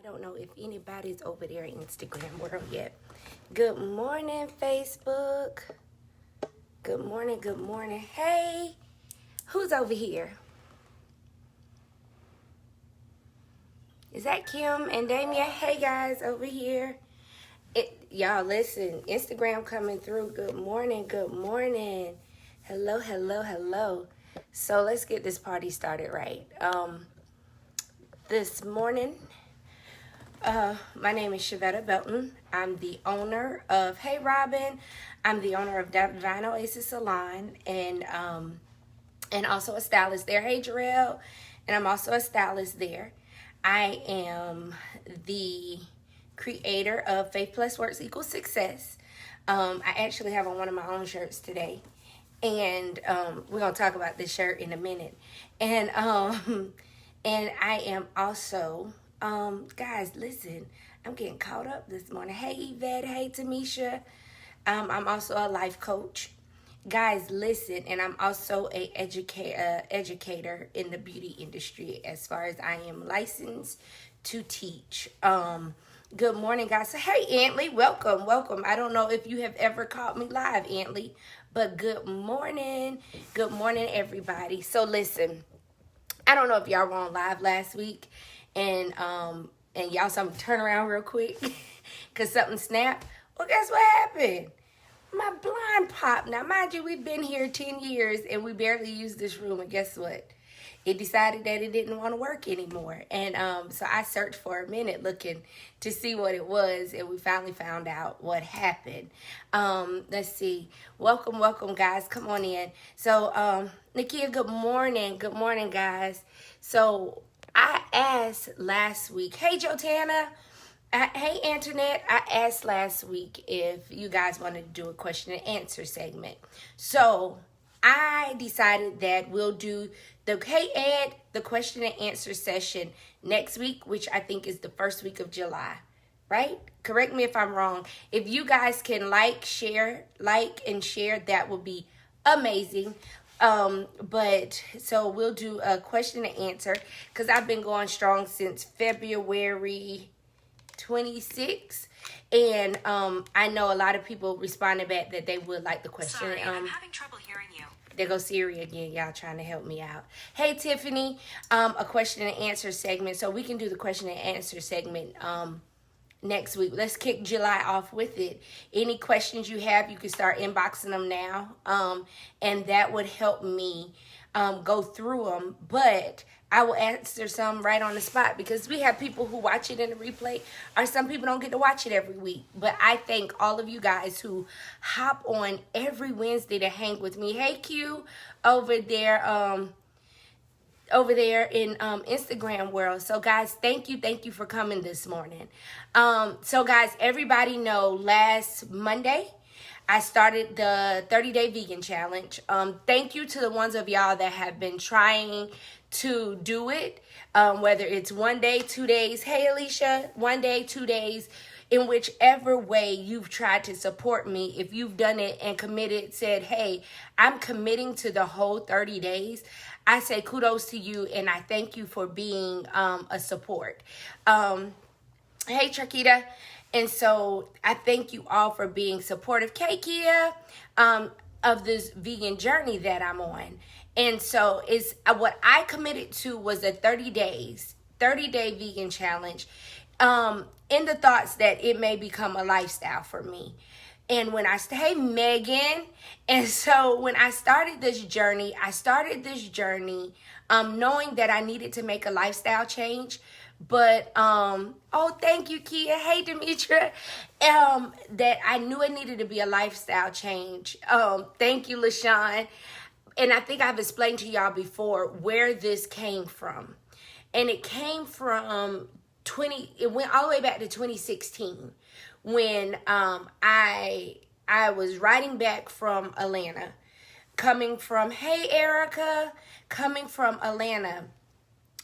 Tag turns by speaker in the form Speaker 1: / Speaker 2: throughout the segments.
Speaker 1: don't know if anybody's over there in Instagram world yet. Good morning, Facebook. Good morning, good morning. Hey, who's over here? Is that Kim and Damien? Hey, guys, over here. Y'all, listen, Instagram coming through. Good morning, good morning. Hello, hello, hello. So let's get this party started right. This morning, my name is Shavetta Belton. I'm the owner of Hey Robin. I'm the owner of Divine Oasis Salon and also a stylist there. Hey Jarrell, and I'm also a stylist there. I am the creator of Faith Plus Works Equals Success. I actually have on one of my own shirts today, and we're gonna talk about this shirt in a minute. And I am also guys, listen, I'm getting caught up this morning. Hey Yvette, hey Tamisha. I'm also a life coach. Guys, listen, and I'm also a educator in the beauty industry as far as I am licensed to teach. Good morning, guys. So, hey, Antley, welcome. I don't know if you have ever caught me live, Antley, but good morning. Good morning, everybody. So, listen, I don't know if y'all were on live last week, and y'all saw me turn around real quick because something snapped. Well, guess what happened? My blind popped. Now, mind you, we've been here 10 years and we barely used this room. And guess what? It decided that it didn't want to work anymore. And so I searched for a minute looking to see what it was. And we finally found out what happened. Let's see. Welcome, guys. Come on in. So, Nakia, good morning. Good morning, guys. So I asked last week, hey, Jotana. Hey, Antoinette, I asked last week if you guys wanted to do a question and answer segment. So I decided that we'll do the question and answer session next week, which I think is the first week of July, right? Correct me if I'm wrong. If you guys can like and share, that would be amazing. But so we'll do a question and answer because I've been going strong since February 26, and I know a lot of people responded back that they would like the question.
Speaker 2: Sorry, I'm having trouble hearing you.
Speaker 1: There goes Siri again, y'all trying to help me out. Hey Tiffany, a question and answer segment, so we can do the question and answer segment next week. Let's kick July off with it. Any questions you have, you can start inboxing them now, and that would help me go through them. But I will answer some right on the spot because we have people who watch it in the replay, or some people don't get to watch it every week. But I thank all of you guys who hop on every Wednesday to hang with me. Hey Q, over there in Instagram world. So guys, thank you for coming this morning. So guys, everybody know last Monday I started the 30-day vegan challenge. Thank you to the ones of y'all that have been trying to do it, whether it's 1 day, 2 days. Hey Alicia, 1 day, 2 days, in whichever way you've tried to support me. If you've done it and committed, said, hey, I'm committing to the whole 30 days, I say kudos to you and I thank you for being a support. Hey Trakita. And so I thank you all for being supportive, Kia, of this vegan journey that I'm on. And so it's what I committed to was a 30-day vegan challenge, in the thoughts that it may become a lifestyle for me. And when I hey Megan, and so when I started this journey, knowing that I needed to make a lifestyle change. But oh, thank you, Kia. Hey, Demetra. That I knew it needed to be a lifestyle change. Thank you, LaShawn. And I think I've explained to y'all before where this came from. And it came from it went all the way back to 2016 when I was riding back from Atlanta, coming from Atlanta.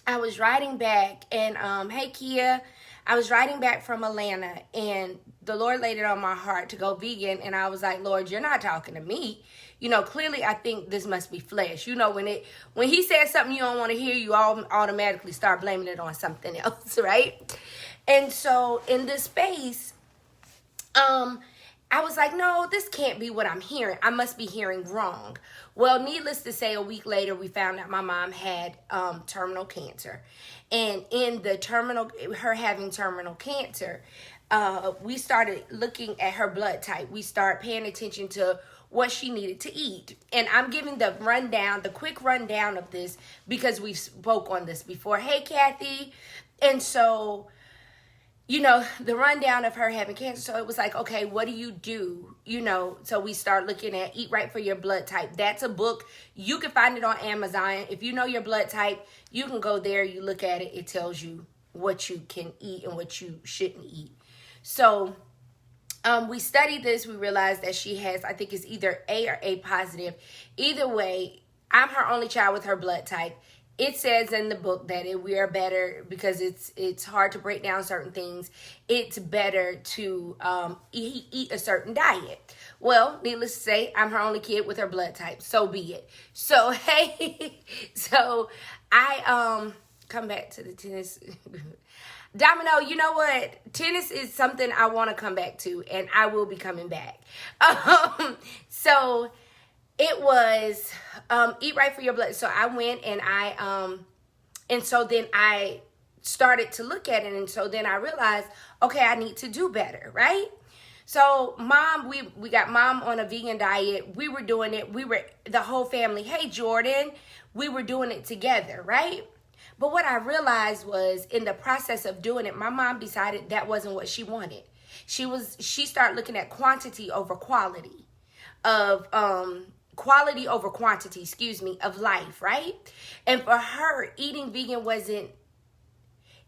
Speaker 1: I was riding back and hey Kia, I was riding back from Atlanta and the Lord laid it on my heart to go vegan, and I was like, Lord, you're not talking to me. You know, clearly I think this must be flesh. You know, when he says something you don't want to hear, you all automatically start blaming it on something else, right? And so in this space, I was like, no, this can't be what I'm hearing. I must be hearing wrong. Well, needless to say, a week later, we found out my mom had terminal cancer. And in her having terminal cancer, we started looking at her blood type. We started paying attention to what she needed to eat. And I'm giving the quick rundown of this because we spoke on this before. Hey, Kathy. And so, the rundown of her having cancer. So it was like, okay, what do you do? So we start looking at Eat Right for Your Blood Type. That's a book. You can find it on Amazon. If you know your blood type, you can go there. You look at it. It tells you what you can eat and what you shouldn't eat. So we studied this. We realized that she has, I think it's either A or A positive. Either way, I'm her only child with her blood type. It says in the book that we are better because it's hard to break down certain things. It's better to eat a certain diet. Well, needless to say, I'm her only kid with her blood type. So be it. So, hey, so I come back to the tennis. Domino, you know what? Tennis is something I want to come back to, and I will be coming back. So it was Eat Right for Your Blood. So I went and and so then I started to look at it. And so then I realized, okay, I need to do better, right? So mom, we got mom on a vegan diet. We were doing it. We were the whole family. Hey, Jordan, we were doing it together, right? But what I realized was in the process of doing it, my mom decided that wasn't what she wanted. She started looking at quantity over quality of quality over quantity, of life, right? And for her, eating vegan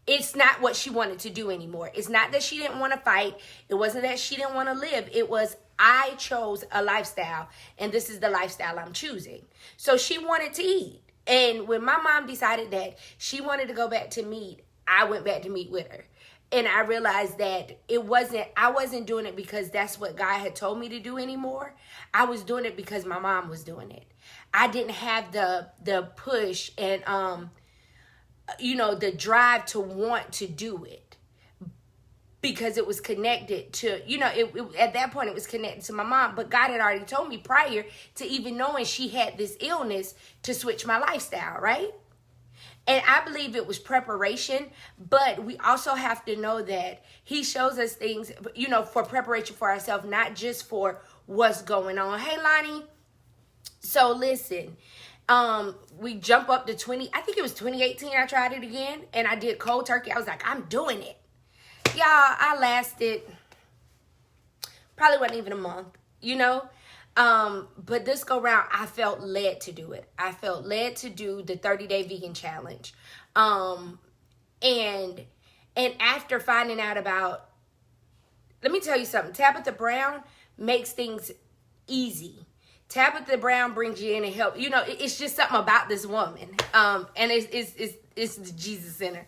Speaker 1: it's not what she wanted to do anymore. It's not that she didn't want to fight. It wasn't that she didn't want to live. It was, I chose a lifestyle, and this is the lifestyle I'm choosing. So she wanted to eat. And when my mom decided that she wanted to go back to meat, I went back to meat with her. And I realized that I wasn't doing it because that's what God had told me to do anymore. I was doing it because my mom was doing it. I didn't have the push and, the drive to want to do it because it was connected to, at that point it was connected to my mom. But God had already told me prior to even knowing she had this illness to switch my lifestyle, right? And I believe it was preparation, but we also have to know that he shows us things, for preparation for ourselves, not just for what's going on. Hey, Lonnie. So listen, we jump up to I think it was 2018. I tried it again and I did cold turkey. I was like, I'm doing it. Y'all, I lasted, probably wasn't even a month, but this go round, I felt led to do it. I felt led to do the 30-day vegan challenge. And after finding out about, let me tell you something. Tabitha Brown makes things easy. Tabitha Brown brings you in and help. It's just something about this woman. And it's the Jesus Center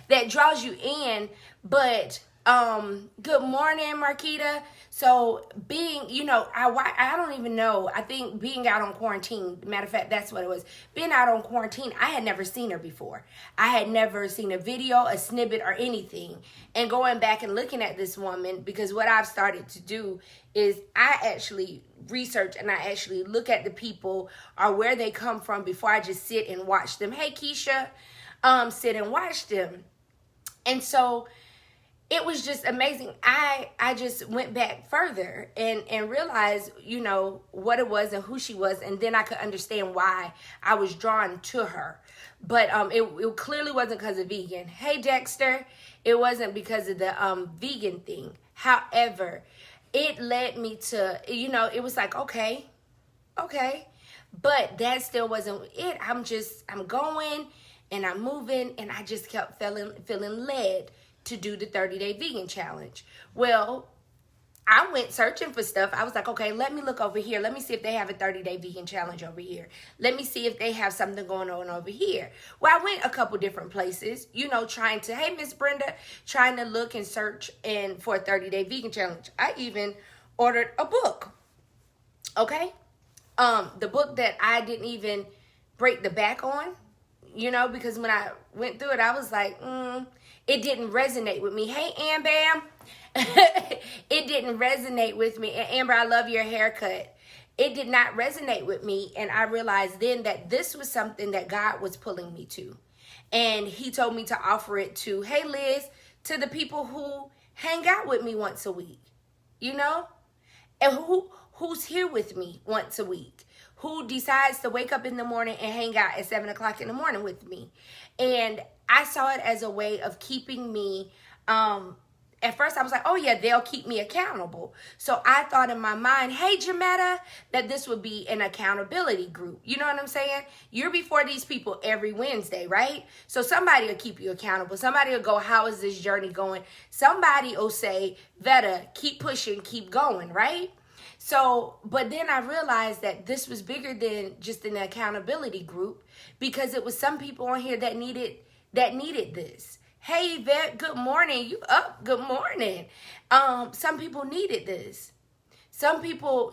Speaker 1: that draws you in. But good morning, Marquita. So being, I don't even know. I think being out on quarantine, matter of fact, that's what it was. Being out on quarantine, I had never seen her before. I had never seen a video, a snippet, or anything. And going back and looking at this woman, because what I've started to do is I actually research and I actually look at the people or where they come from before I just sit and watch them. Hey, Keisha, sit and watch them. And so it was just amazing. I just went back further and realized, what it was and who she was. And then I could understand why I was drawn to her. But it clearly wasn't because of vegan. Hey, Dexter. It wasn't because of the vegan thing. However, it led me to, it was like, okay. But that still wasn't it. I'm going and I'm moving. And I just kept feeling led to do the 30-day vegan challenge. Well, I went searching for stuff. I was like, okay, let me look over here. Let me see if they have a 30-day vegan challenge over here. Let me see if they have something going on over here. Well, I went a couple different places, trying to, hey, Miss Brenda, trying to look and search for a 30-day vegan challenge. I even ordered a book. Okay? The book that I didn't even break the back on, because when I went through it, I was like, it didn't resonate with me. Hey, Am Bam. It didn't resonate with me. And Amber, I love your haircut. It did not resonate with me. And I realized then that this was something that God was pulling me to. And he told me to offer it to, hey, Liz, to the people who hang out with me once a week, you know? And who's here with me once a week, who decides to wake up in the morning and hang out at 7 o'clock in the morning with me. And I saw it as a way of keeping me, at first I was like, oh yeah, they'll keep me accountable. So I thought in my mind, hey, Jametta, that this would be an accountability group. You know what I'm saying? You're before these people every Wednesday, right? So somebody will keep you accountable. Somebody will go, how is this journey going? Somebody will say, Vetta, keep pushing, keep going, right? So, but then I realized that this was bigger than just an accountability group, because it was some people on here that needed this. Hey, Yvette, good morning. You up? Good morning. Some people needed this. Some people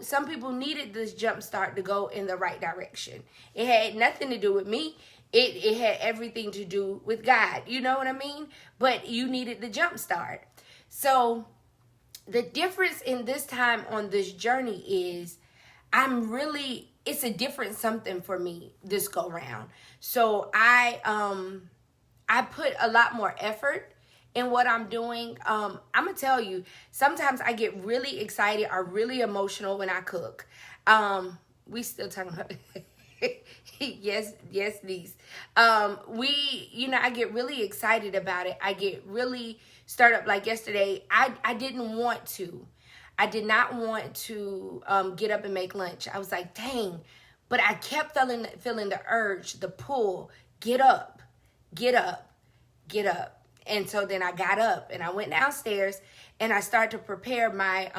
Speaker 1: needed this jump start to go in the right direction. It had nothing to do with me. It had everything to do with God. You know what I mean? But you needed the jump start. So the difference in this time on this journey is it's a different something for me this go round. So I put a lot more effort in what I'm doing. I'm going to tell you, sometimes I get really excited or really emotional when I cook. We still talking about yes, niece. I get really excited about it. I get really stirred up. Like yesterday, I did not want to get up and make lunch. I was like, dang, but I kept feeling the urge, the pull, get up. And so then I got up and I went downstairs and I started to prepare my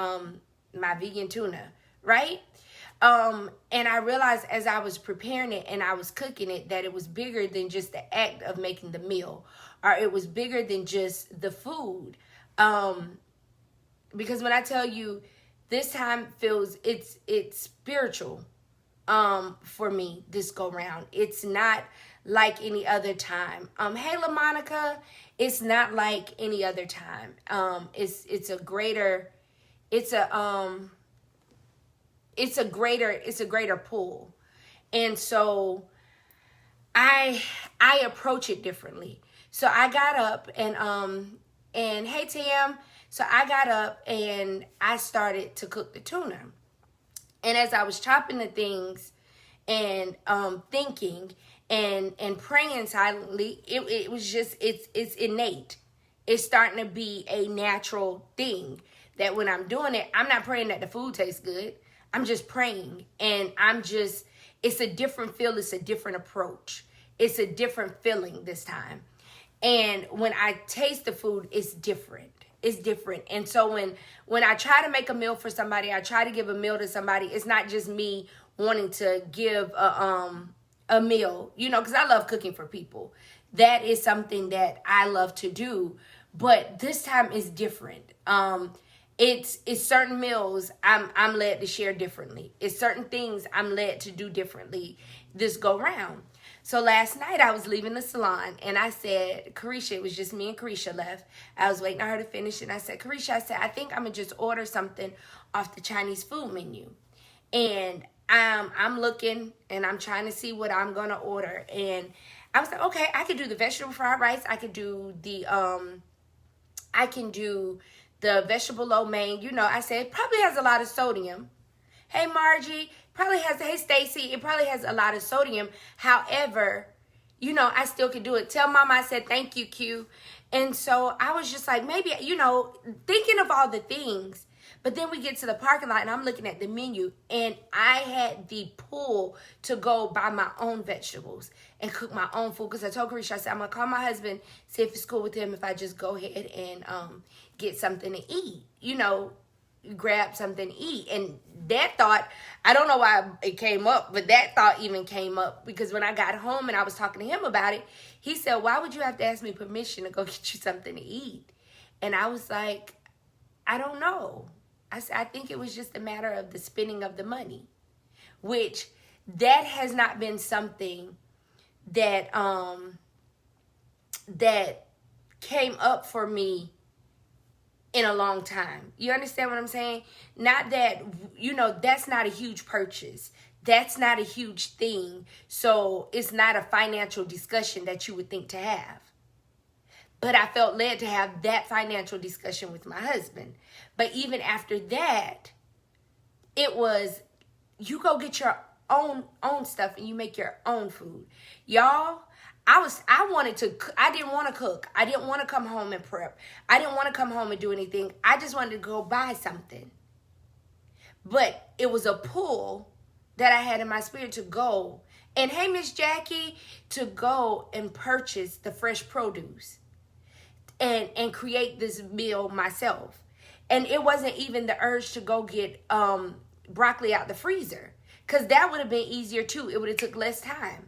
Speaker 1: my vegan tuna, right? And I realized as I was preparing it and I was cooking it that it was bigger than just the act of making the meal, or it was bigger than just the food. Because when I tell you, this time it's spiritual for me this go round. It's not like any other time. Hey, LaMonica, it's not like any other time. It's a greater pull. And so I approach it differently. So I got up and hey, Tam. So I got up and I started to cook the tuna. And as I was chopping the things and thinking and praying silently, it was just, it's innate. It's starting to be a natural thing that when I'm doing it, I'm not praying that the food tastes good. I'm just praying, and it's a different feel. It's a different approach. It's a different feeling this time. And when I taste the food, it's different. It's different. And so when I try to make a meal for somebody, I try to give a meal to somebody, it's not just me wanting to give a meal, because I love cooking for people. That is something that I love to do. But this time is different. It's certain meals I'm led to share differently. It's certain things I'm led to do differently this go round. So last night I was leaving the salon and I said, Carisha, it was just me and Carisha left. I was waiting on her to finish and I said, Carisha, I think I'm going to just order something off the Chinese food menu. And I'm looking and I'm trying to see what I'm going to order. And I was like, okay, I could do the vegetable fried rice. I could do the vegetable lo mein. I said it probably has a lot of sodium. Hey, Margie, hey, Stacy, it probably has a lot of sodium. However, I still could do it. Tell Mama I said, thank you, Q. And so I was just like, maybe, thinking of all the things. But then we get to the parking lot and I'm looking at the menu and I had the pull to go buy my own vegetables and cook my own food. Because I told Carisha, I said, I'm going to call my husband, see if it's cool with him if I just go ahead and get something to eat, grab something to eat. And that thought, I don't know why it came up, but that thought even came up because when I got home and I was talking to him about it, he said, why would you have to ask me permission to go get you something to eat? And I was like, I don't know. I said, I think it was just a matter of the spending of the money, which that has not been something that came up for me in a long time. You understand what I'm saying? Not that, that's not a huge purchase. That's not a huge thing. So it's not a financial discussion that you would think to have. But I felt led to have that financial discussion with my husband. But even after that, it was, you go get your own stuff and you make your own food. Y'all, I didn't want to cook. I didn't want to come home and prep. I didn't want to come home and do anything. I just wanted to go buy something. But it was a pull that I had in my spirit to go. And hey, Miss Jackie, to go and purchase the fresh produce and create this meal myself. And it wasn't even the urge to go get broccoli out the freezer, because that would have been easier too. It would have took less time.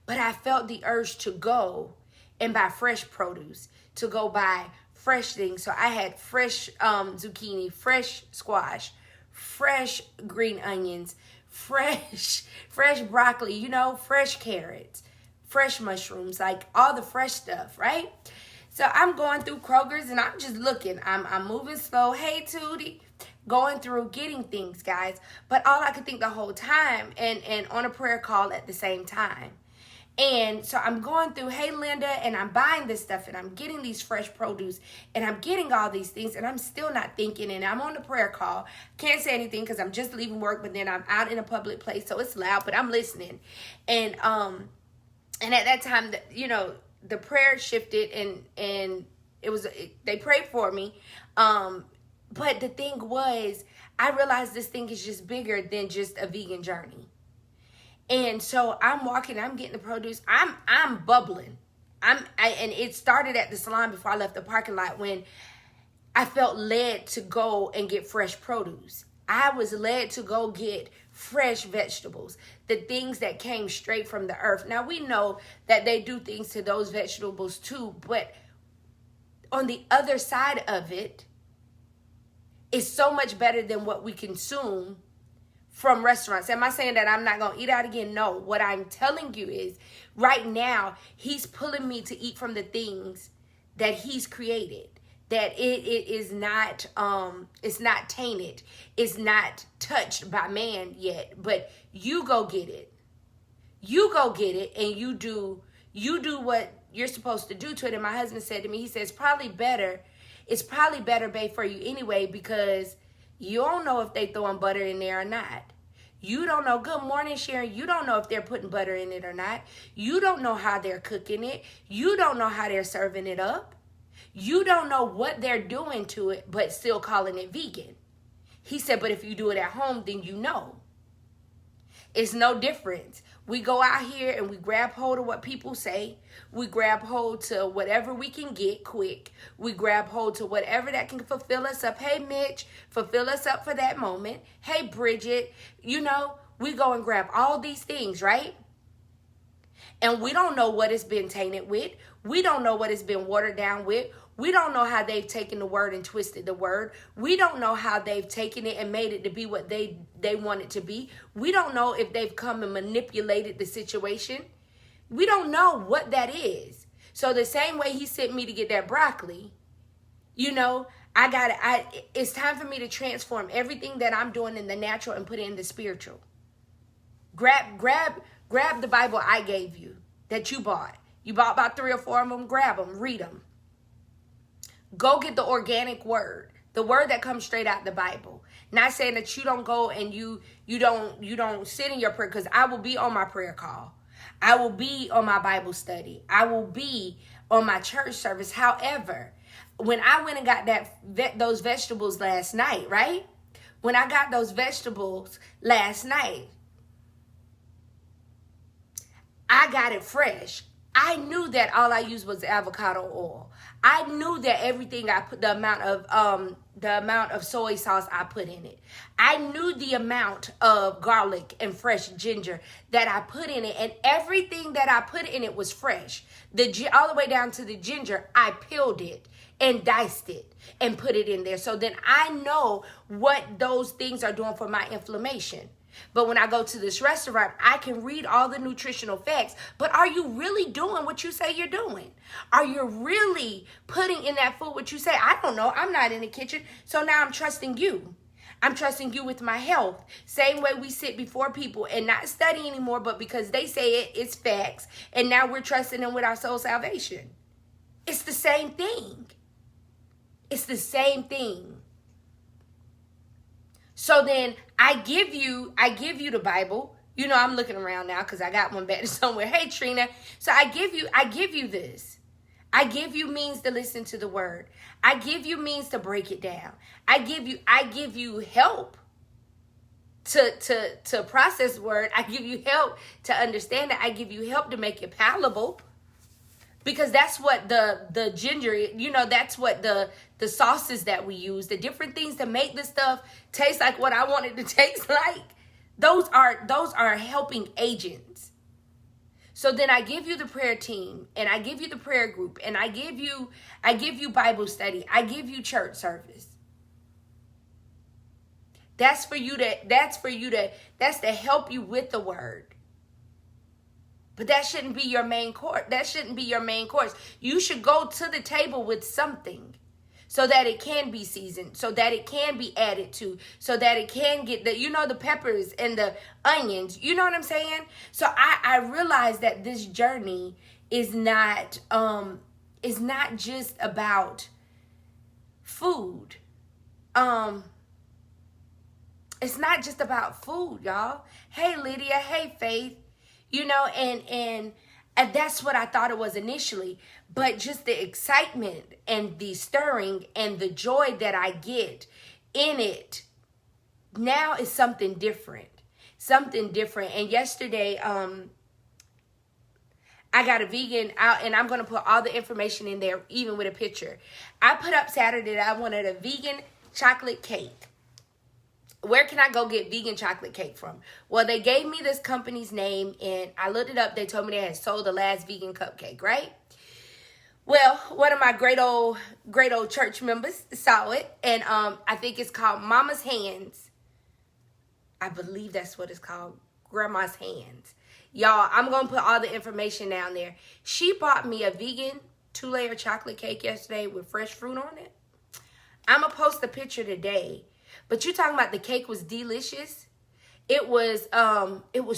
Speaker 1: But I felt the urge to go and buy fresh produce, to go buy fresh things. So I had fresh zucchini, fresh squash, fresh green onions, fresh broccoli, fresh carrots, fresh mushrooms, like all the fresh stuff, right? So I'm going through Kroger's and I'm just looking. I'm moving slow. Hey, Tootie. Going through getting things, guys. But all I could think the whole time, and on a prayer call at the same time. And so I'm going through, hey, Linda, and I'm buying this stuff, and I'm getting these fresh produce, and I'm getting all these things, and I'm still not thinking, and I'm on the prayer call. Can't say anything because I'm just leaving work, but then I'm out in a public place, so it's loud, but I'm listening. And at that time, the prayer shifted, and they prayed for me. But the thing was, I realized this thing is just bigger than just a vegan journey. And so I'm walking, I'm getting the produce, I'm bubbling. And it started at the salon before I left the parking lot, when I felt led to go and get fresh produce. I was led to go get fresh vegetables, the things that came straight from the earth. Now, we know that they do things to those vegetables too, but on the other side of it, it's so much better than what we consume from restaurants. Am I saying that I'm not going to eat out again? No. What I'm telling you is, right now, he's pulling me to eat from the things that he's created. That it is not, it's not tainted. It's not touched by man yet. But you go get it. You go get it, and you do what you're supposed to do to it. And my husband said to me, he says, it's probably better, babe, for you anyway, because you don't know if they throwing butter in there or not. You don't know. Good morning, Sharon. You don't know if they're putting butter in it or not. You don't know how they're cooking it. You don't know how they're serving it up. You don't know what they're doing to it, but still calling it vegan. He said, but if you do it at home, then you know. It's no difference. We go out here and we grab hold of what people say. We grab hold to whatever we can get quick. We grab hold to whatever that can fulfill us up. Hey, Mitch, fulfill us up for that moment. Hey, Bridget, we go and grab all these things, right? And we don't know what it's been tainted with. We don't know what it's been watered down with. We don't know how they've taken the word and twisted the word. We don't know how they've taken it and made it to be what they want it to be. We don't know if they've come and manipulated the situation. We don't know what that is. So the same way he sent me to get that broccoli, it's time for me to transform everything that I'm doing in the natural and put it in the spiritual. Grab the Bible I gave you that you bought. You bought about 3 or 4 of them. Grab them, read them. Go get the organic word, the word that comes straight out the Bible. Not saying that you don't go and you don't sit in your prayer, because I will be on my prayer call. I will be on my Bible study. I will be on my church service. However, when I went and got those vegetables last night, right? When I got those vegetables last night, I got it fresh. I knew that all I used was avocado oil. I knew that everything I put, the amount of soy sauce I put in it. I knew the amount of garlic and fresh ginger that I put in it, and everything that I put in it was fresh. All the way down to the ginger, I peeled it and diced it and put it in there. So then I know what those things are doing for my inflammation. But when I go to this restaurant, I can read all the nutritional facts. But are you really doing what you say you're doing? Are you really putting in that food what you say? I don't know. I'm not in the kitchen. So now I'm trusting you. I'm trusting you with my health. Same way we sit before people and not study anymore, but because they say it, it's facts. And now we're trusting them with our soul salvation. It's the same thing. It's the same thing. So then I give you the Bible. You know, I'm looking around now because I got one back somewhere. Hey, Trina. So I give you this. I give you means to listen to the word. I give you means to break it down. I give you help to process the word. I give you help to understand it. I give you help to make it palatable. Because that's what the ginger, you know, that's what the sauces that we use, the different things to make this stuff taste like what I want it to taste like. Those are helping agents. So then I give you the prayer team, and I give you the prayer group, and I give you Bible study. I give you church service. That's to help you with the word. But that shouldn't be your main course. That shouldn't be your main course. You should go to the table with something so that it can be seasoned, so that it can be added to, so that it can get the peppers and the onions. You know what I'm saying? So I realize that this journey is not just about food. It's not just about food, y'all. Hey, Lydia. Hey, Faith. You know, and that's what I thought it was initially. But just the excitement and the stirring and the joy that I get in it now is something different. Something different. And yesterday, I got a vegan out, and I'm going to put all the information in there, even with a picture. I put up Saturday that I wanted a vegan chocolate cake. Where can I go get vegan chocolate cake from? Well, they gave me this company's name, and I looked it up. They told me they had sold the last vegan cupcake, right? Well, one of my great old church members saw it, and I think it's called Mama's Hands. I believe that's what it's called, Grandma's Hands. Y'all, I'm going to put all the information down there. She bought me a vegan 2-layer chocolate cake yesterday with fresh fruit on it. I'm going to post a picture today. But you talking about the cake was delicious. It was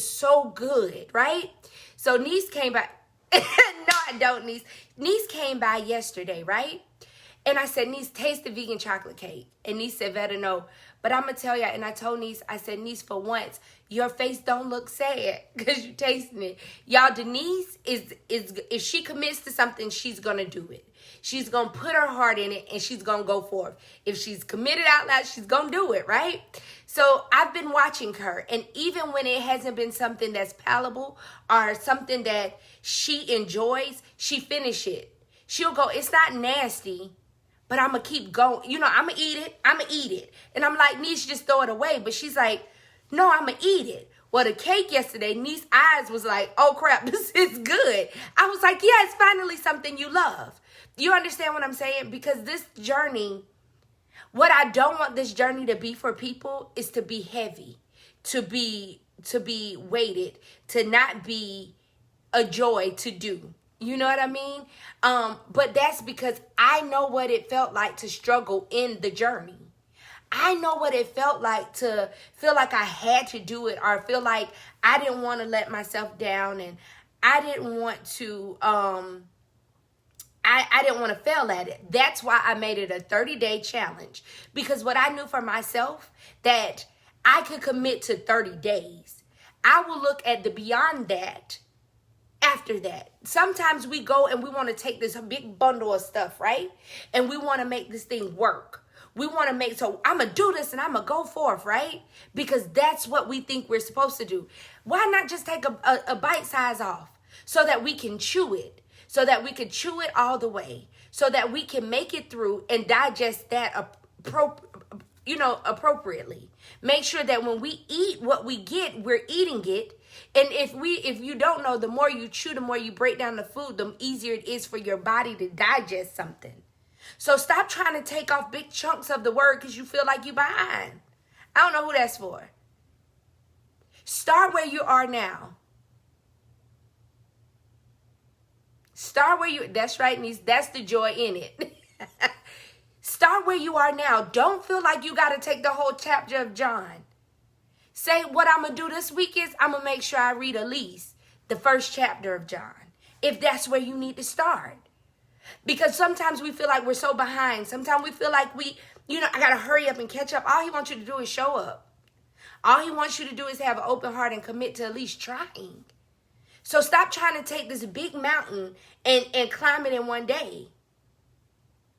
Speaker 1: so good, right? So niece came by. No, I don't, niece. Niece came by yesterday, right? And I said, niece, taste the vegan chocolate cake. And niece said, Vetta, no. But I'm going to tell you, and I told niece, I said, niece, for once, your face don't look sad because you tasting it. Y'all, Denise is if she commits to something, she's going to do it. She's going to put her heart in it, and she's going to go forth. If she's committed out loud, she's going to do it, right? So I've been watching her, and even when it hasn't been something that's palatable or something that she enjoys, she finish it. She'll go, it's not nasty, but I'm going to keep going. You know, I'm going to eat it. I'm going to eat it. And I'm like, niece, just throw it away. But she's like, no, I'm going to eat it. Well, the cake yesterday, niece's eyes was like, oh, crap, this is good. I was like, yeah, it's finally something you love. You understand what I'm saying? Because this journey, what I don't want this journey to be for people is to be heavy, to be weighted, to not be a joy to do. You know what I mean? But that's because I know what it felt like to struggle in the journey. I know what it felt like to feel like I had to do it, or feel like I didn't want to let myself down, and I didn't want to I didn't want to fail at it. That's why I made it a 30-day challenge, because what I knew for myself, that I could commit to 30 days. I will look at the beyond that after that. Sometimes we go and we want to take this big bundle of stuff, right? And we want to make this thing work. We want to make, so I'm going to do this and I'm going to go forth, right? Because that's what we think we're supposed to do. Why not just take a bite size off so that we can chew it, so that we can chew it all the way, so that we can make it through and digest that appropriately. Make sure that when we eat what we get, we're eating it. And if you don't know, the more you chew, the more you break down the food, the easier it is for your body to digest something. So stop trying to take off big chunks of the word because you feel like you're behind. I don't know who that's for. Start where you are now. Start where you, that's right, niece. That's the joy in it. Start where you are now. Don't feel like you got to take the whole chapter of John. Say, what I'm going to do this week is I'm going to make sure I read at least the first chapter of John, if that's where you need to start. Because sometimes we feel like we're so behind. Sometimes we feel like I got to hurry up and catch up. All he wants you to do is show up. All he wants you to do is have an open heart and commit to at least trying. So stop trying to take this big mountain and climb it in one day.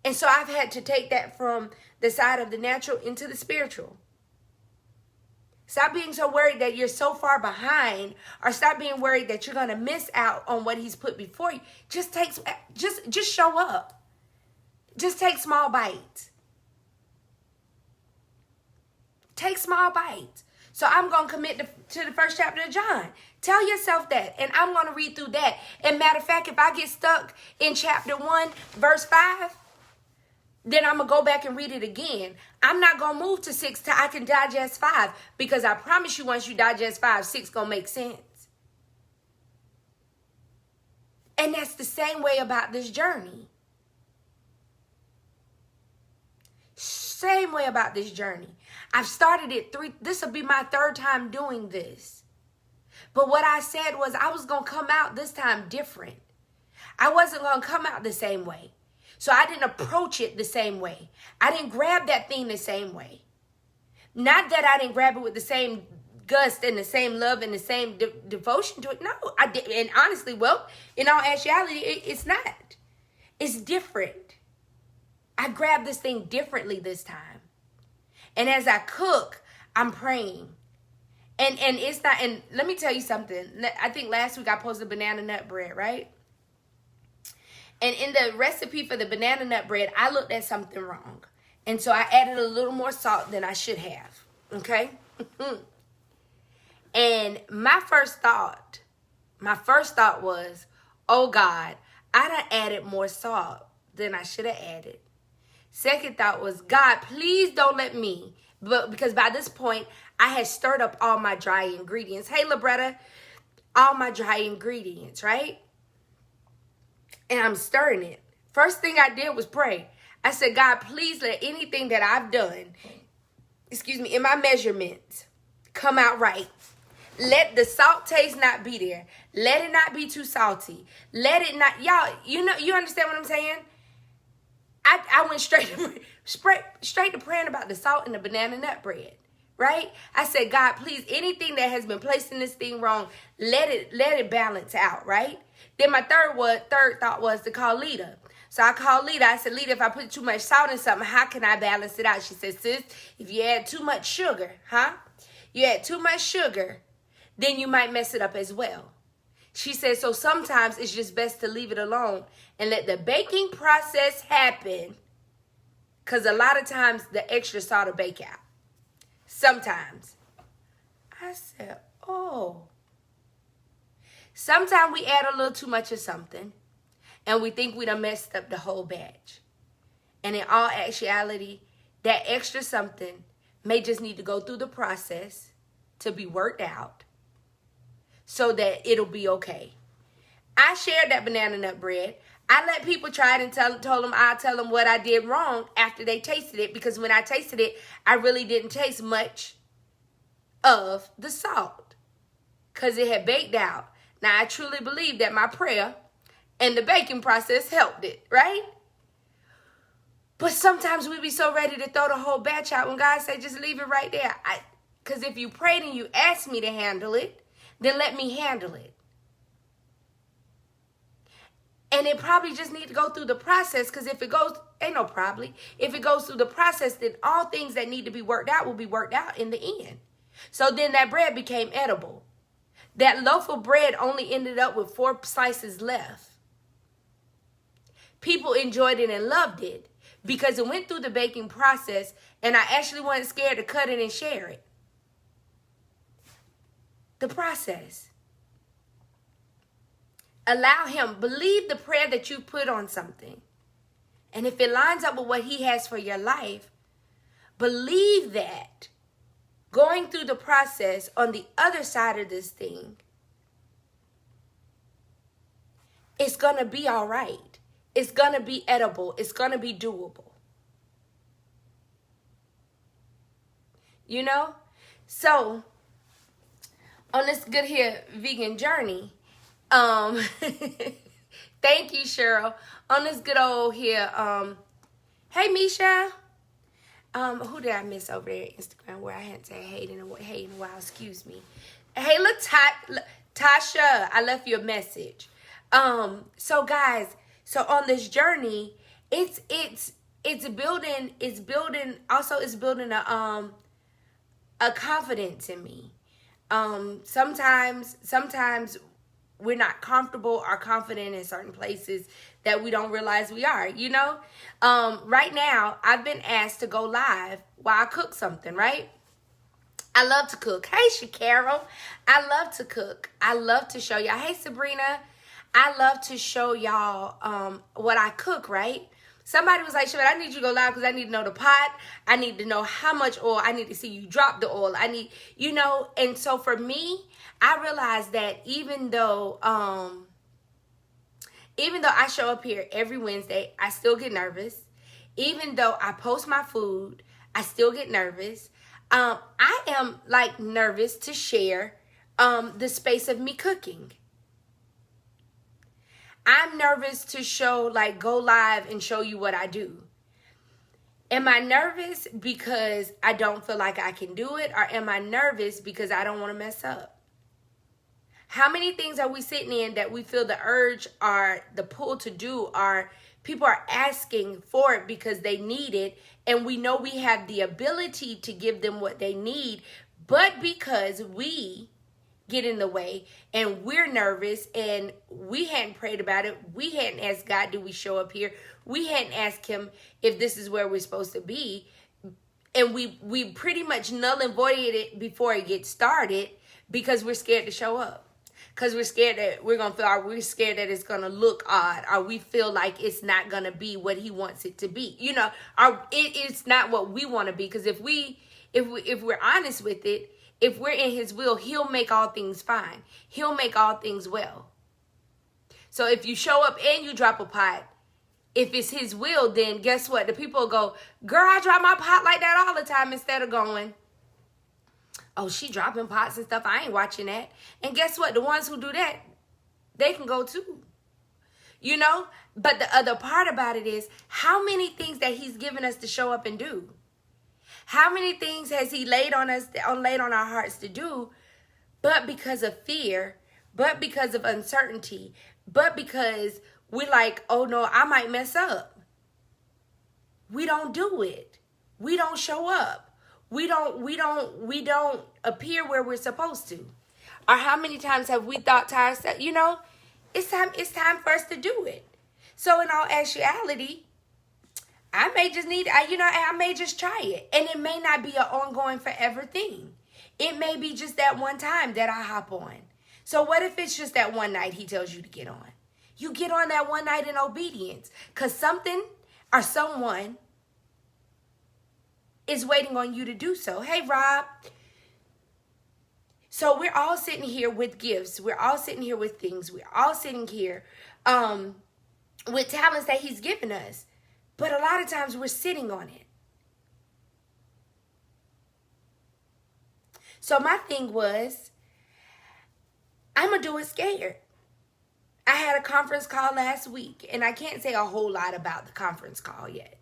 Speaker 1: And so I've had to take that from the side of the natural into the spiritual. Stop being so worried that you're so far behind, or stop being worried that you're going to miss out on what he's put before you. Just show up. Just take small bites. Take small bites. So I'm going to commit to the first chapter of John. Tell yourself that. And I'm going to read through that. And matter of fact, if I get stuck in chapter 1, verse 5, then I'm going to go back and read it again. I'm not going to move to 6 till I can digest 5. Because I promise you, once you digest 5, 6 going to make sense. And that's the same way about this journey. Same way about this journey. I've started it this will be my 3rd time doing this. But what I said was I was going to come out this time different. I wasn't going to come out the same way. So I didn't approach it the same way. I didn't grab that thing the same way. Not that I didn't grab it with the same gust and the same love and the same devotion to it. No, I did. And honestly, well, in all actuality, it's not. It's different. I grabbed this thing differently this time. And as I cook, I'm praying. And it's not, and let me tell you something. I think last week I posted banana nut bread, right? And in the recipe for the banana nut bread, I looked at something wrong. And so I added a little more salt than I should have. Okay? And my first thought was, oh God, I done added more salt than I should have added. Second thought was, God, please don't let me. Because by this point, I had stirred up all my dry ingredients. Hey, Libretta, all my dry ingredients, right? And I'm stirring it. First thing I did was pray. I said, God, please let anything that I've done, in my measurements, come out right. Let the salt taste not be there. Let it not be too salty. Let it not, y'all, you understand what I'm saying? I went straight to praying about the salt and the banana nut bread, right? I said, God, please, anything that has been placed in this thing wrong, let it balance out, right? Then my third thought was to call Lita. So I called Lita. I said, Lita, if I put too much salt in something, how can I balance it out? She said, sis, if you add too much sugar, you add too much sugar, then you might mess it up as well. She said, so sometimes it's just best to leave it alone and let the baking process happen, because a lot of times the extra salt will bake out. Sometimes. I said, oh. Sometimes we add a little too much of something and we think we done messed up the whole batch. And in all actuality, that extra something may just need to go through the process to be worked out so that it'll be okay. I shared that banana nut bread. I let people try it and I'll tell them what I did wrong after they tasted it, because when I tasted it, I really didn't taste much of the salt because it had baked out. Now, I truly believe that my prayer and the baking process helped it, right? But sometimes we be so ready to throw the whole batch out when God said, just leave it right there. Because if you prayed and you asked me to handle it, then let me handle it. And it probably just need to go through the process, because if it goes, ain't no probably. If it goes through the process, then all things that need to be worked out will be worked out in the end. So then that bread became edible. That loaf of bread only ended up with 4 slices left. People enjoyed it and loved it because it went through the baking process, and I actually wasn't scared to cut it and share it. The process. Allow him, believe the prayer that you put on something. And if it lines up with what he has for your life, believe that. going through the process on the other side of this thing, it's going to be all right. It's going to be edible. It's going to be doable. You know? So, on this good here vegan journey, thank you, Cheryl. On this good old here, hey, Misha. Who did I miss over there at Instagram where I hadn't said hey in a while? Excuse me. Hey, look, Tasha, I left you a message. So guys, so on this journey, it's building a confidence in me. Sometimes we're not comfortable or confident in certain places that we don't realize we are, you know? Right now, I've been asked to go live while I cook something, right? I love to cook. Hey, Shakaro. I love to cook. I love to show y'all. Hey, Sabrina. I love to show y'all what I cook, right? Somebody was like, Shabbat, I need you to go live because I need to know the pot. I need to know how much oil. I need to see you drop the oil. I need, you know, and so for me, I realized that even though I show up here every Wednesday, I still get nervous. Even though I post my food, I still get nervous. I am like nervous to share the space of me cooking. I'm nervous to go live and show you what I do. Am I nervous because I don't feel like I can do it? Or am I nervous because I don't want to mess up? How many things are we sitting in that we feel the urge or the pull to do, or people are asking for it because they need it, and we know we have the ability to give them what they need, but because we get in the way and we're nervous and we hadn't prayed about it, we hadn't asked God, do we show up here? We hadn't asked him if this is where we're supposed to be, and we pretty much null and voided it before it gets started because we're scared to show up. Because we're scared that we're scared that it's going to look odd, or we feel like it's not going to be what he wants it to be. You know, it's not what we want to be. Because if we're honest with it, if we're in his will, he'll make all things fine. He'll make all things well. So if you show up and you drop a pot, if it's his will, then guess what? The people go, girl, I drop my pot like that all the time, instead of going, oh, she dropping pots and stuff. I ain't watching that. And guess what? The ones who do that, they can go too. You know? But the other part about it is how many things that he's given us to show up and do. How many things has he laid on our hearts to do, but because of fear, but because of uncertainty, but because we're like, oh no, I might mess up. We don't do it. We don't show up. We don't appear where we're supposed to. Or how many times have we thought to ourselves, you know, it's time for us to do it. So in all actuality, I may just try it. And it may not be an ongoing forever thing. It may be just that one time that I hop on. So what if it's just that one night he tells you to get on? You get on that one night in obedience. Because something or someone is waiting on you to do so. Hey, Rob. So we're all sitting here with gifts. We're all sitting here with things. We're all sitting here with talents that he's given us. But a lot of times we're sitting on it. So my thing was, I'm going to do it scared. I had a conference call last week, and I can't say a whole lot about the conference call yet.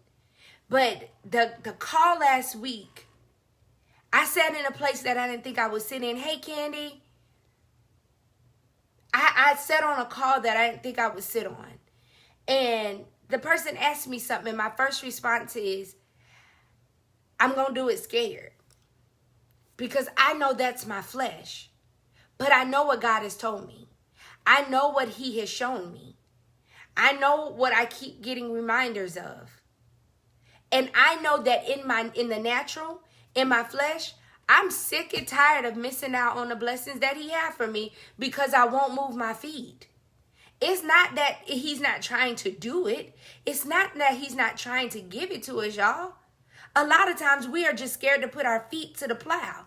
Speaker 1: But the call last week, I sat in a place that I didn't think I would sit in. Hey, Candy. I sat on a call that I didn't think I would sit on. And the person asked me something, and my first response is, I'm going to do it scared. Because I know that's my flesh. But I know what God has told me. I know what he has shown me. I know what I keep getting reminders of. And I know that in the natural, in my flesh, I'm sick and tired of missing out on the blessings that he had for me because I won't move my feet. It's not that he's not trying to do it. It's not that he's not trying to give it to us, y'all. A lot of times we are just scared to put our feet to the plow.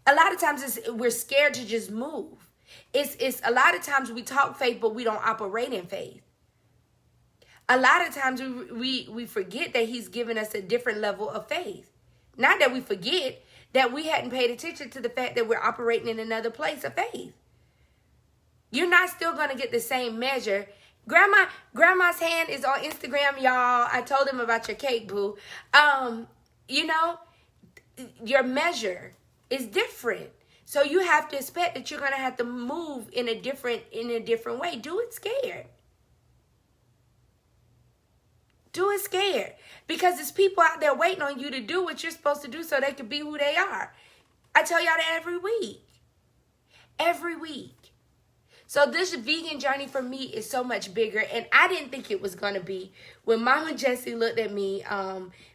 Speaker 1: A lot of times we're scared to just move. It's a lot of times we talk faith, but we don't operate in faith. A lot of times we forget that he's given us a different level of faith. Not that we forget, that we hadn't paid attention to the fact that we're operating in another place of faith. You're not still going to get the same measure. Grandma's hand is on Instagram, y'all. I told him about your cake, boo. You know, your measure is different. So you have to expect that you're going to have to move in a different way. Do it scared. Do it scared. Because there's people out there waiting on you to do what you're supposed to do so they can be who they are. I tell y'all that every week. Every week. So this vegan journey for me is so much bigger. And I didn't think it was going to be. When Mama Jessie looked at me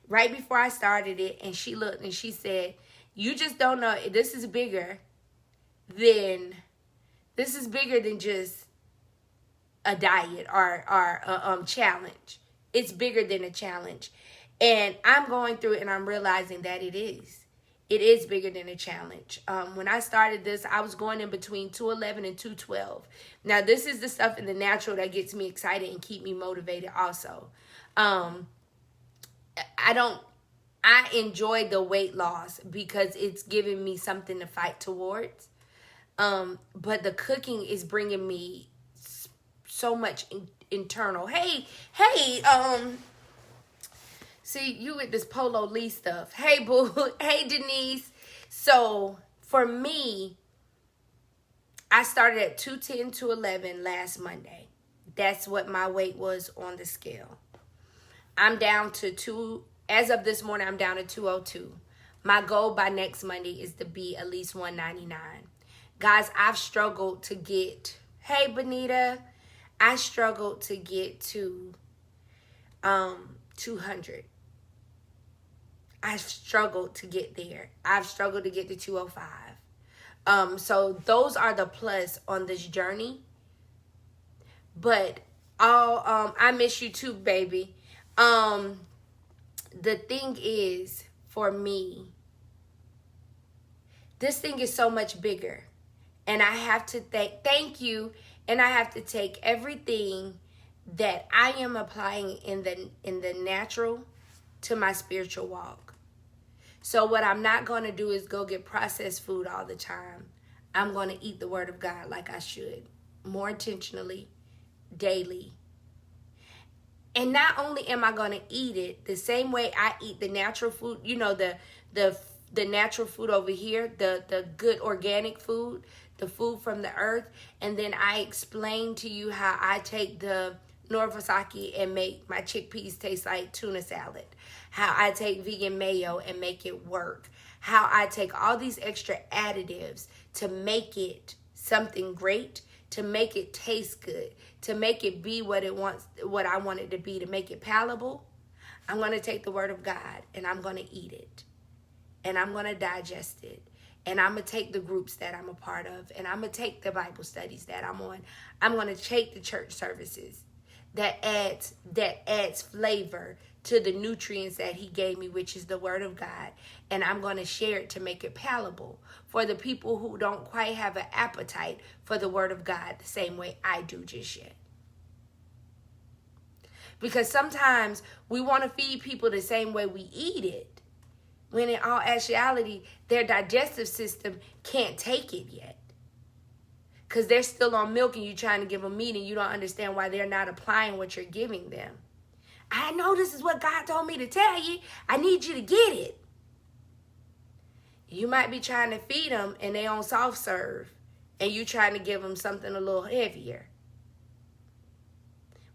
Speaker 1: right before I started it, and she looked and she said, you just don't know. This is bigger than just a diet or a challenge. It's bigger than a challenge. And I'm going through it and I'm realizing that it is. It is bigger than a challenge. When I started this, I was going in between 211 and 212. Now, this is the stuff in the natural that gets me excited and keep me motivated also. I enjoy the weight loss because it's giving me something to fight towards. But the cooking is bringing me so much internal. Hey, see, you with this Polo Lee stuff. Hey, boo. Hey, Denise. So, for me, I started at 210 to 11 last Monday. That's what my weight was on the scale. I'm down to as of this morning, I'm down to 202. My goal by next Monday is to be at least 199. Guys, I've struggled to get, hey, Benita, I struggled to get to 200. I've struggled to get there. I've struggled to get to 205. So those are the plus on this journey. But I miss you too, baby. The thing is, for me, this thing is so much bigger. And I have to thank you. And I have to take everything that I am applying in the natural to my spiritual walk. So what I'm not going to do is go get processed food all the time. I'm going to eat the word of God like I should, more intentionally, daily. And not only am I going to eat it the same way I eat the natural food, you know, the natural food over here, the good organic food, the food from the earth. And then I explain to you how I take the Norvasaki and make my chickpeas taste like tuna salad. How I take vegan mayo and make it work. How I take all these extra additives to make it something great, to make it taste good, to make it be what I want it to be, to make it palatable. I'm going to take the word of God and I'm going to eat it. And I'm going to digest it. And I'm going to take the groups that I'm a part of. And I'm going to take the Bible studies that I'm on. I'm going to take the church services that adds flavor to the nutrients that he gave me, which is the word of God. And I'm going to share it to make it palatable for the people who don't quite have an appetite for the word of God the same way I do just yet. Because sometimes we want to feed people the same way we eat it, when in all actuality, their digestive system can't take it yet. Because they're still on milk and you're trying to give them meat and you don't understand why they're not applying what you're giving them. I know this is what God told me to tell you. I need you to get it. You might be trying to feed them and they on soft serve and you trying to give them something a little heavier.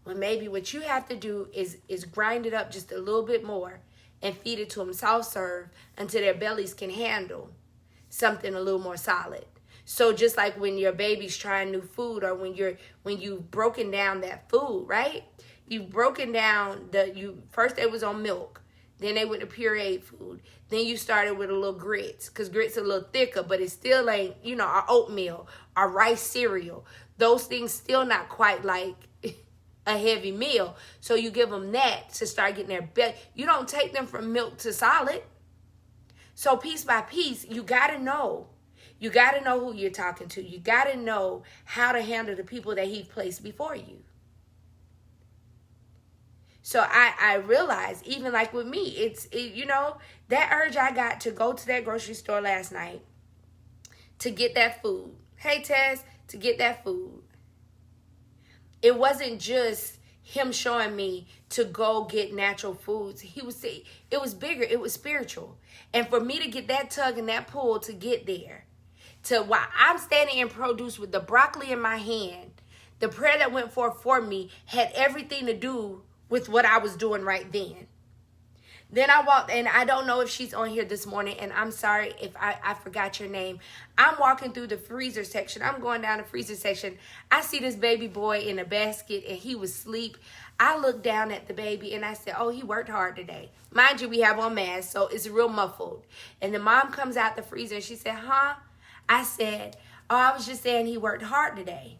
Speaker 1: Well, maybe what you have to do is grind it up just a little bit more and feed it to them soft serve until their bellies can handle something a little more solid. So just like when your baby's trying new food, or when you've broken down that food, right? You've broken down first it was on milk, then they went to pureed food, then you started with a little grits, because grits are a little thicker, but it still ain't, our oatmeal, our rice cereal. Those things still not quite like a heavy meal. So you give them that to start getting their belly. You don't take them from milk to solid. So piece by piece, you got to know You got to know who you're talking to. You got to know how to handle the people that he placed before you. So I realized, even like with me, that urge I got to go to that grocery store last night to get that food. Hey, Tess, to get that food. It wasn't just him showing me to go get natural foods. It was bigger. It was spiritual. And for me to get that tug and that pull to get there, to while I'm standing in produce with the broccoli in my hand, the prayer that went forth for me had everything to do with what I was doing right then. Then I walked, and I don't know if she's on here this morning, and I'm sorry if I forgot your name. I'm walking through the freezer section. I'm going down the freezer section. I see this baby boy in a basket, and he was asleep. I looked down at the baby, and I said, oh, he worked hard today. Mind you, we have on masks, so it's real muffled. And the mom comes out the freezer, and she said, huh? I said, oh, I was just saying he worked hard today.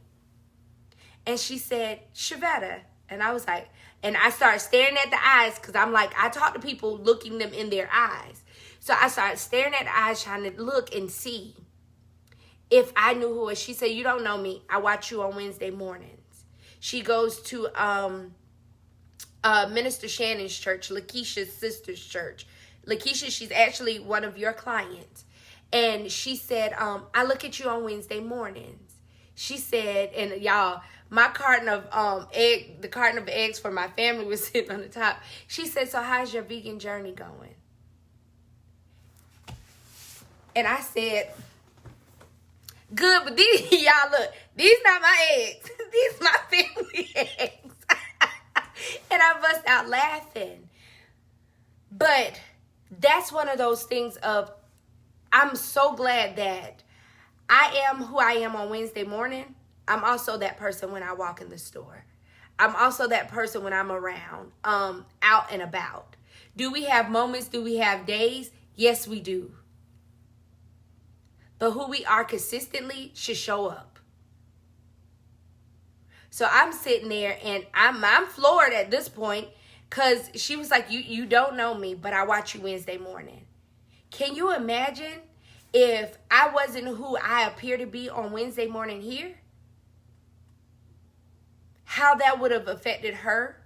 Speaker 1: And she said, Shavetta. And I was like, and I started staring at the eyes, because I'm like, I talk to people looking them in their eyes. So I started staring at the eyes, trying to look and see if I knew who it was. She said, you don't know me. I watch you on Wednesday mornings. She goes to Minister Shannon's church, Lakeisha's sister's church. Lakeisha, she's actually one of your clients. And she said, I look at you on Wednesday mornings. She said, and y'all, my carton of the carton of eggs for my family was sitting on the top. She said, so how's your vegan journey going? And I said, good, but these, y'all look, these not my eggs. These my family eggs. And I bust out laughing. But that's one of those things of, I'm so glad that I am who I am on Wednesday morning. I'm also that person when I walk in the store. I'm also that person when I'm around, out and about. Do we have moments? Do we have days? Yes, we do. But who we are consistently should show up. So I'm sitting there and I'm floored at this point, because she was like, you don't know me, but I watch you Wednesday morning. Can you imagine if I wasn't who I appear to be on Wednesday morning here? How that would have affected her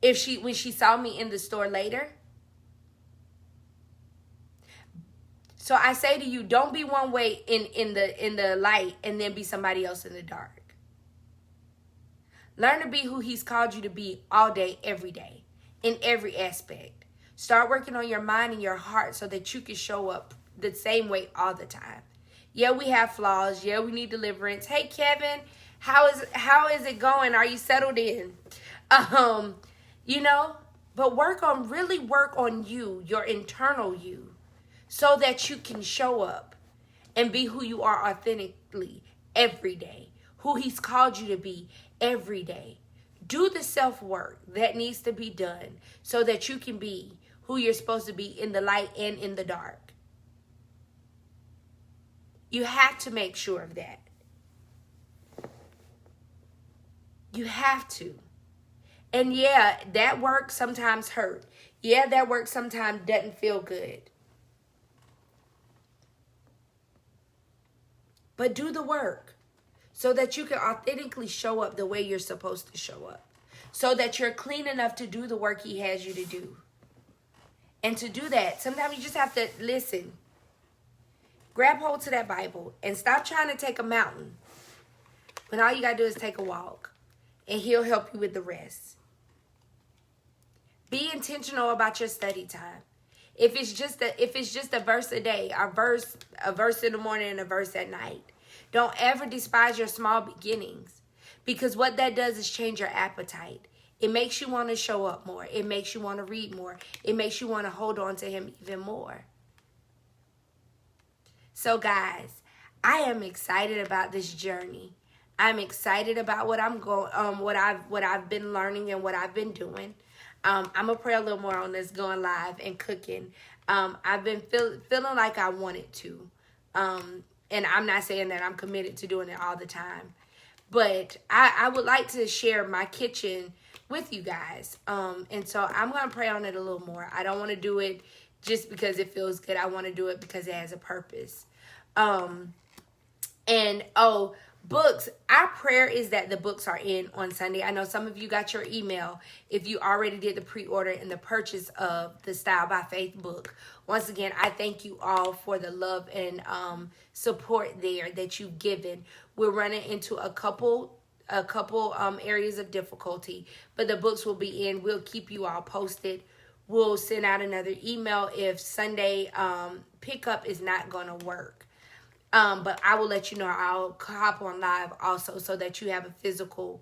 Speaker 1: when she saw me in the store later. So I say to you, don't be one way in the light and then be somebody else in the dark. Learn to be who he's called you to be all day, every day, in every aspect. Start working on your mind and your heart so that you can show up the same way all the time. Yeah, we have flaws. Yeah, we need deliverance. Hey, Kevin, how is it going? Are you settled in? But really work on you, your internal you, so that you can show up and be who you are authentically every day, who he's called you to be every day. Do the self-work that needs to be done so that you can be who you're supposed to be in the light and in the dark. You have to make sure of that. You have to. And yeah, that work sometimes hurt. Yeah, that work sometimes doesn't feel good. But do the work so that you can authentically show up the way you're supposed to show up. So that you're clean enough to do the work he has you to do. And to do that, sometimes you just have to listen. Grab hold to that Bible and stop trying to take a mountain when all you got to do is take a walk. And he'll help you with the rest. Be intentional about your study time. If it's just a verse a day, a verse in the morning and a verse at night. Don't ever despise your small beginnings, because what that does is change your appetite. It makes you want to show up more. It makes you want to read more. It makes you want to hold on to him even more. So guys, I am excited about this journey. I'm excited about what I've been learning and what I've been doing. I'm gonna pray a little more on this going live and cooking. I've been feeling like I wanted to, and I'm not saying that I'm committed to doing it all the time, but I would like to share my kitchen with you guys. And so I'm gonna pray on it a little more. I don't want to do it just because it feels good. I want to do it because it has a purpose. Books. Our prayer is that the books are in on Sunday. I know some of you got your email if you already did the pre-order and the purchase of the Style by Faith book. Once again, I thank you all for the love and support there that you've given. We're running into a couple areas of difficulty, but the books will be in. We'll keep you all posted. We'll send out another email if Sunday pickup is not going to work. But I will let you know. I'll hop on live also so that you have a physical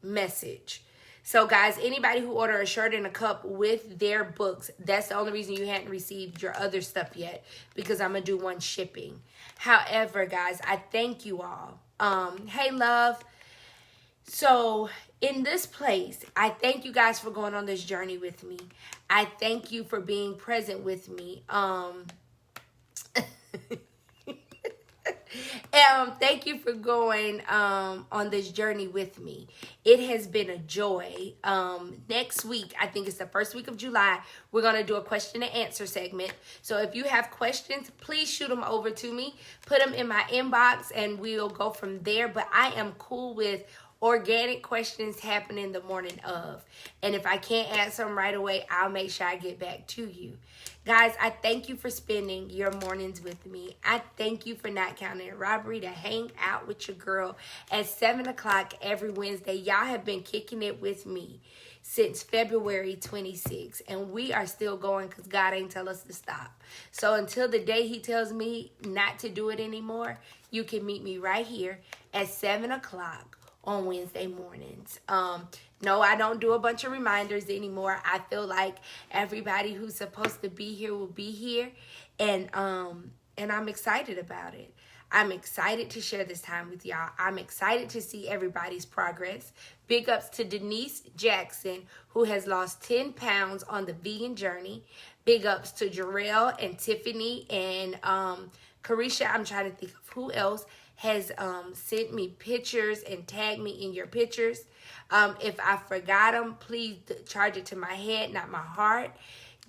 Speaker 1: message. So guys, anybody who order a shirt and a cup with their books, that's the only reason you hadn't received your other stuff yet, because I'm going to do one shipping. However, guys, I thank you all. Hey, love. So in this place, I thank you guys for going on this journey with me. I thank you for being present with me. Thank you for going on this journey with me. It has been a joy. Next week, I think it's the first week of July, we're going to do a question and answer segment. So if you have questions, please shoot them over to me. Put them in my inbox and we'll go from there. But I am cool with organic questions happening the morning of. And if I can't answer them right away, I'll make sure I get back to you. Guys, I thank you for spending your mornings with me. I thank you for not counting it robbery to hang out with your girl at 7 o'clock every Wednesday. Y'all have been kicking it with me since February 26th. And we are still going because God ain't tell us to stop. So until the day he tells me not to do it anymore, you can meet me right here at 7 o'clock. On Wednesday mornings. No, I don't do a bunch of reminders anymore. I feel like everybody who's supposed to be here will be here, and I'm excited about it. I'm excited to share this time with y'all. I'm excited to see everybody's progress. Big ups to Denise Jackson, who has lost 10 pounds on the vegan journey. Big ups to Jarrell and Tiffany and Carisha. I'm trying to think of who else has sent me pictures and tagged me in your pictures. If I forgot them, please charge it to my head, not my heart.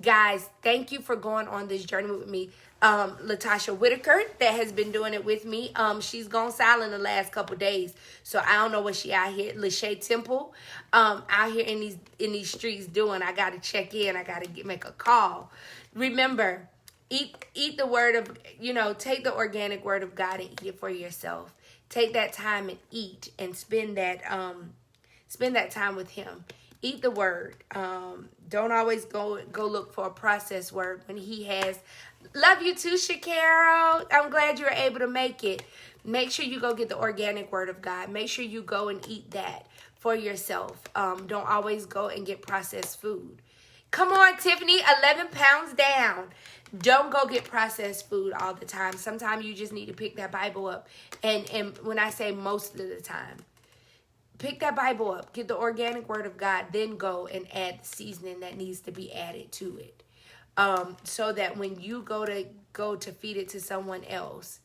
Speaker 1: Guys, thank you for going on this journey with me. Latasha Whitaker, that has been doing it with me. She's gone silent the last couple days, so I don't know what she out here. Lachey Temple, out here in these streets doing. I got to check in. I got to make a call. Remember, Eat the word of, take the organic word of God and eat it for yourself. Take that time and eat and spend that time with him. Eat the word. Don't always go look for a processed word when he has. Love you too, Shakaro. I'm glad you were able to make it. Make sure you go get the organic word of God. Make sure you go and eat that for yourself. Don't always go and get processed food. Come on, Tiffany, 11 pounds down. Don't go get processed food all the time. Sometimes you just need to pick that Bible up. And when I say most of the time, pick that Bible up. Get the organic word of God. Then go and add the seasoning that needs to be added to it. So that when you go to feed it to someone else.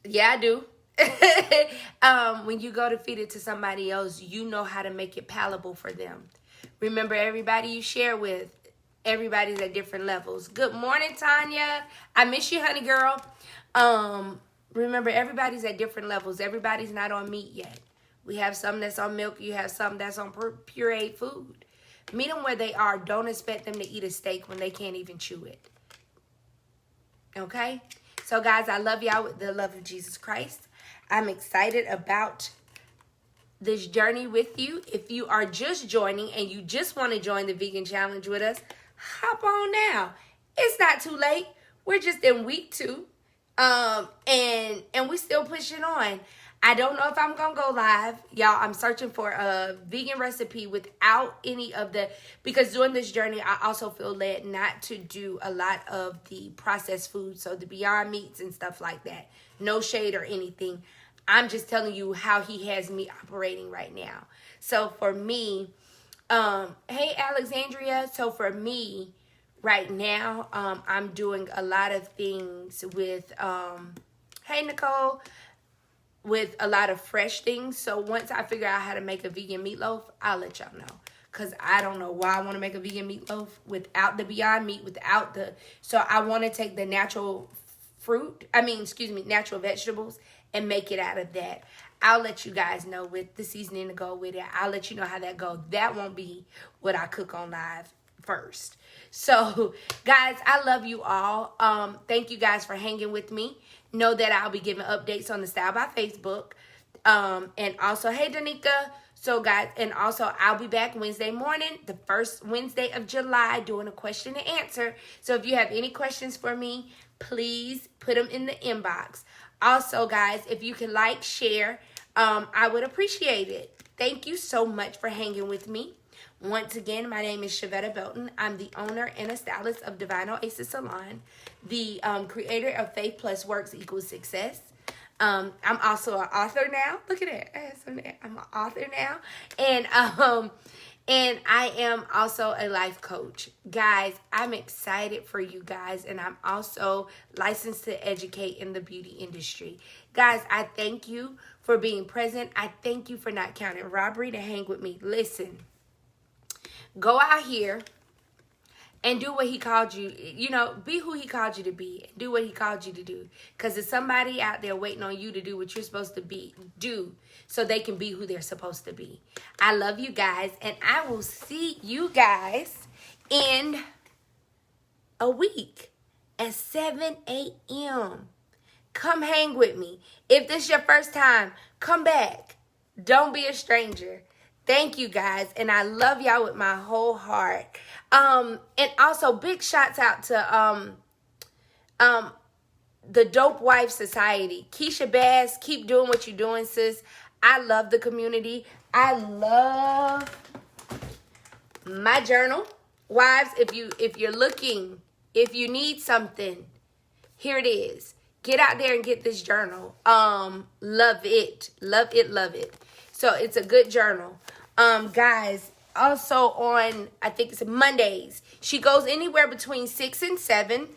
Speaker 1: Yeah, I do. When you go to feed it to somebody else, you know how to make it palatable for them. Remember, everybody you share with, everybody's at different levels. Good morning, Tanya. I miss you, honey girl. Remember, everybody's at different levels. Everybody's not on meat yet. We have some that's on milk. You have some that's on pureed food. Meet them where they are. Don't expect them to eat a steak when they can't even chew it. Okay? So, guys, I love y'all with the love of Jesus Christ. I'm excited about this journey with you. If you are just joining and you just want to join the vegan challenge with us, hop on now. It's not too late. We're just in week 2. And we still pushing on. I don't know if I'm going to go live. Y'all, I'm searching for a vegan recipe without any of the, because during this journey, I also feel led not to do a lot of the processed food. So the Beyond Meats and stuff like that. No shade or anything. I'm just telling you how he has me operating right now. So for me, hey, Alexandria. So for me right now, I'm doing a lot of things with, hey, Nicole, with a lot of fresh things. So once I figure out how to make a vegan meatloaf, I'll let y'all know. Because I don't know why I want to make a vegan meatloaf without the Beyond Meat, so I want to take the natural natural vegetables and make it out of that. I'll let you guys know with the seasoning to go with it. I'll let you know how that goes. That won't be what I cook on live first. So, guys, I love you all. Thank you guys for hanging with me. Know that I'll be giving updates on the Style by Facebook. And also, hey, Danica. So, guys, and also, I'll be back Wednesday morning, the first Wednesday of July, doing a question and answer. So, if you have any questions for me, please put them in the inbox. Also, guys, if you can like, share, I would appreciate it. Thank you so much for hanging with me. Once again, my name is Shavetta Belton. I'm the owner and a stylist of Divine Oasis Salon, the creator of Faith Plus Works Equals Success. I'm also an author now. Look at that. I'm an author now. And I am also a life coach. Guys, I'm excited for you guys. And I'm also licensed to educate in the beauty industry. Guys, I thank you for being present. I thank you for not counting robbery to hang with me. Listen, go out here and do what he called you. Be who he called you to be. Do what he called you to do. Because there's somebody out there waiting on you to do what you're supposed to do so they can be who they're supposed to be. I love you guys. And I will see you guys in a week at 7 a.m. Come hang with me. If this is your first time, come back. Don't be a stranger. Thank you guys, and I love y'all with my whole heart. And also big shouts out to the Dope Wife Society. Keisha Bass, keep doing what you're doing, sis. I love the community. I love my journal. Wives, if you're looking, if you need something, here it is. Get out there and get this journal. Love it. Love it, love it. So it's a good journal. Guys, also on, I think it's Mondays, she goes anywhere between 6 and 7.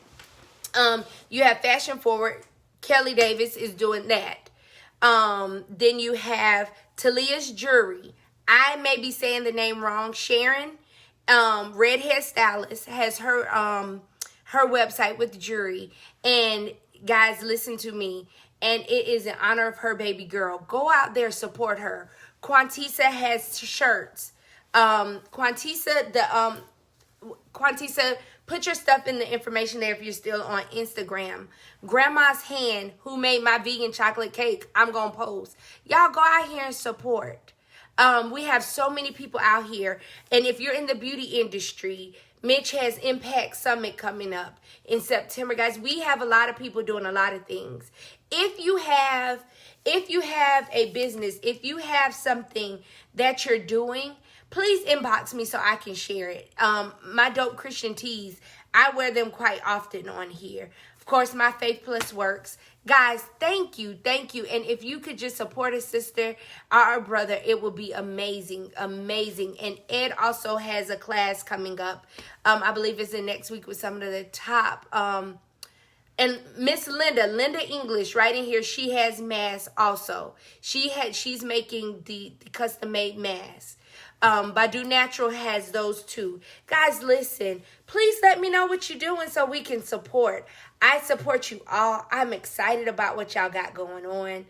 Speaker 1: You have Fashion Forward. Kelly Davis is doing that. Then you have Talia's Jewelry. I may be saying the name wrong. Sharon, Redhead Stylist, has her website with jewelry. And guys, listen to me. And it is in honor of her baby girl. Go out there, support her. Quantisa has shirts. Quantisa, put your stuff in the information there if you're still on Instagram. Grandma's Hand, who made my vegan chocolate cake, I'm going to post. Y'all go out here and support. We have so many people out here. And if you're in the beauty industry, Mitch has Impact Summit coming up in September. Guys, we have a lot of people doing a lot of things. If you have a business, if you have something that you're doing, please inbox me so I can share it. My Dope Christian tees, I wear them quite often on here. Of course, my Faith Plus Works. Guys, thank you. And if you could just support a sister or a brother, it would be amazing. And Ed also has a class coming up. I believe it's in next week with some of the top. And Miss Linda English, right in here, she has masks also. She's making the custom-made masks. Badu Natural has those too. Guys, listen, please let me know what you're doing so we can support. I support you all. I'm excited about what y'all got going on.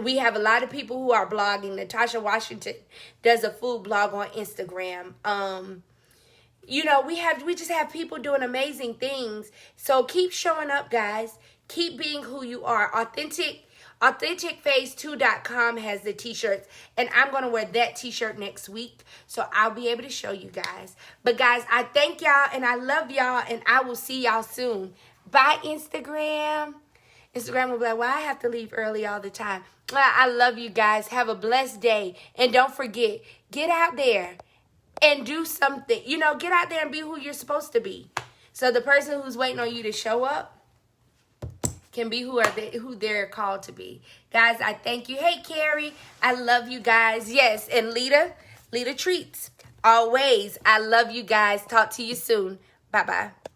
Speaker 1: We have a lot of people who are blogging. Natasha Washington does a food blog on Instagram. We just have people doing amazing things. So keep showing up, guys. Keep being who you are. AuthenticPhase2.com has the t-shirts, and I'm going to wear that t-shirt next week, so I'll be able to show you guys. But guys, I thank y'all, and I love y'all, and I will see y'all soon. Bye, Instagram. Instagram will be like, well, I have to leave early all the time. Well, I love you guys. Have a blessed day, and don't forget, get out there and do something. Get out there and be who you're supposed to be. So the person who's waiting on you to show up can be who they're called to be. Guys, I thank you. Hey, Carrie, I love you guys. Yes, and Lita Treats. Always, I love you guys. Talk to you soon. Bye-bye.